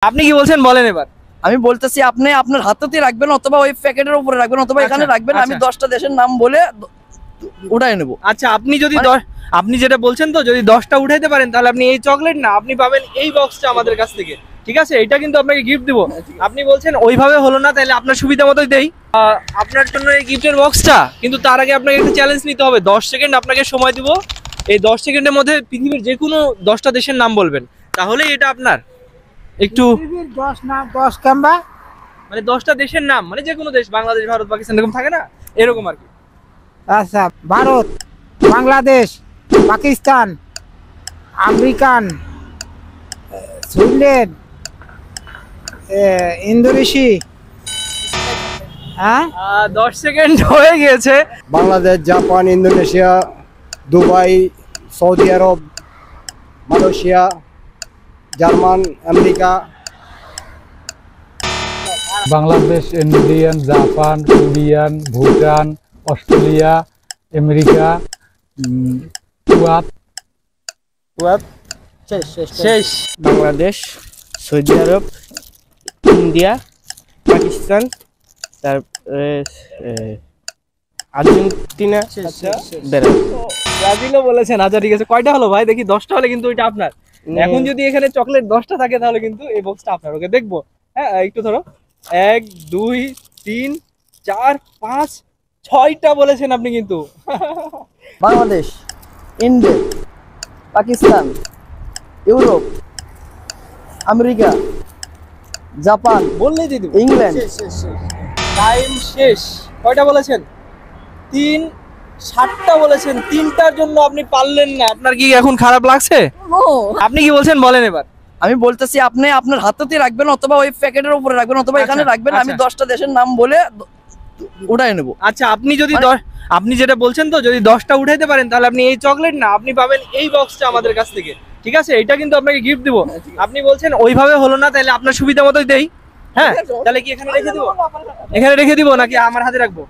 আপনি কি বলছেন বলেন এবার। আমি বলতেছি আপনি আপনার হাতেতে রাখবেন অথবা ওই প্যাকেটের উপরে রাখবেন অথবা এখানে রাখবেন। আমি 10টা দেশের নাম বলে উঠাই নেব। আচ্ছা আপনি যদি আপনি যেটা বলছেন তো যদি 10টা উঠাইতে পারেন তাহলে আপনি এই চকলেট না আপনি পাবেন এই বক্সটা আমাদের কাছ থেকে, ঠিক আছে? এটা কিন্তু আপনাকে গিফট দিব। আপনি বলছেন ওইভাবে হলো না, তাহলে আপনার সুবিধা মতোই দেই আপনার জন্য এই গিফটের বক্সটা। কিন্তু তার আগে আপনাকে একটা চ্যালেঞ্জ নিতে হবে। 10 সেকেন্ড আপনাকে সময় দিব। এই 10 সেকেন্ডের মধ্যে পৃথিবীর যে কোনো 10টা দেশের নাম বলবেন, তাহলেই এটা আপনার। একটু 10 নাম 10 কাম্বা মানে 10টা দেশের নাম, মানে যে কোনো দেশ, বাংলাদেশ, ভারত, পাকিস্তান এরকম থাকে না, এরকম আর কি। আচ্ছা, Bharat, Bangladesh, Pakistan, American, Sweden, Indonesia. হ্যাঁ 10 সেকেন্ড হয়ে গিয়েছে। Bangladesh, Japan, Indonesia, Dubai, Saudi Arabia, Malaysia, German, America. Bangladesh, Indian, Japan, Korean, Bhutan, Australia, America, Kuwait. শেষ। Bangladesh, Saudi Arabia, India, Pakistan, তারপরে আর্জেন্টিনা, ব্রাজিলও বলেছেন। আচ্ছা ঠিক আছে, কয়টা হলো ভাই দেখি? 10টা হলে কিন্তু এটা আপনার। এখন যদি এখানে চকলেট 10টা থাকে তাহলে কিন্তু এই বক্সটা আপনার। ওকে দেখবো। হ্যাঁ একটু ধরো। 1 2 3 4 5 6টা বলেছেন আপনি কিন্তু। Bangladesh, India, Pakistan, Europe, America, Japan, বললেই দিয়ে দিব। ইংল্যান্ড। টাইম শেষ। কয়টা বলেছেন? 7টা বলেছেন। 3টার জন্য আপনি পারলেন না। আপনার কি এখন খারাপ লাগছে? আপনি কি বলছেন বলেন এবার। আমি বলতেছি আপনি আপনার হাতেতে রাখবেন অথবা ওই প্যাকেটের উপরে রাখবেন অথবা এখানে রাখবেন। আমি 10টা দেশের নাম বলে উঠাই নেব। আচ্ছা আপনি যদি আপনি যেটা বলছেন তো যদি 10টা উঠাইতে পারেন তাহলে আপনি এই চকলেট না আপনি পাবেন এই বক্সটা আমাদের কাছ থেকে, ঠিক আছে? এটা কিন্তু আপনাকে গিফট দিব। আপনি বলছেন ওইভাবে হলো না, তাহলে আপনার সুবিধা মতোই দেই। হ্যাঁ তাহলে কি এখানে রেখে দিব? এখানে রেখে দিব নাকি আমার হাতে রাখবো?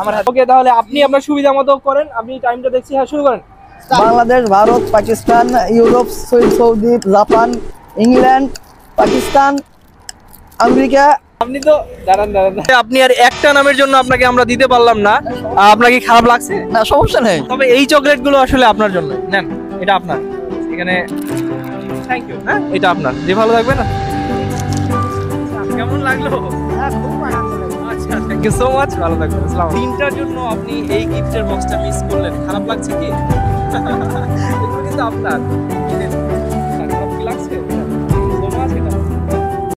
আমার হাতে। ওকে তাহলে আপনি আপনার সুবিধা মতো করেন। আপনি টাইমটা দেখছি। হ্যাঁ শুরু করেন। Bangladesh, Bharat, Pakistan, Europe, Saudi, Japan, England, Pakistan, America. আপনি তো দাঁড়ান। আপনি আর একটা নামের জন্য আপনাকে আমরা দিতে পারলাম না। আপনাকে খারাপ লাগছে? না সমস্যা নেই। তবে এই চকলেটগুলো আসলে আপনার জন্য। নেন, এটা আপনার। এখানে থ্যাংক ইউ। হ্যাঁ এটা আপনার। যে ভালো থাকবে না। কেমন লাগলো? আচ্ছা থ্যাংক ইউ সো মাচ। ভালো থাকবেন। আসসালামু আলাইকুম। 3টার জন্য আপনি এই গিফটের বক্সটা মিস করলেন। খারাপ লাগছে কি? এগুলো কিন্তু আপনার।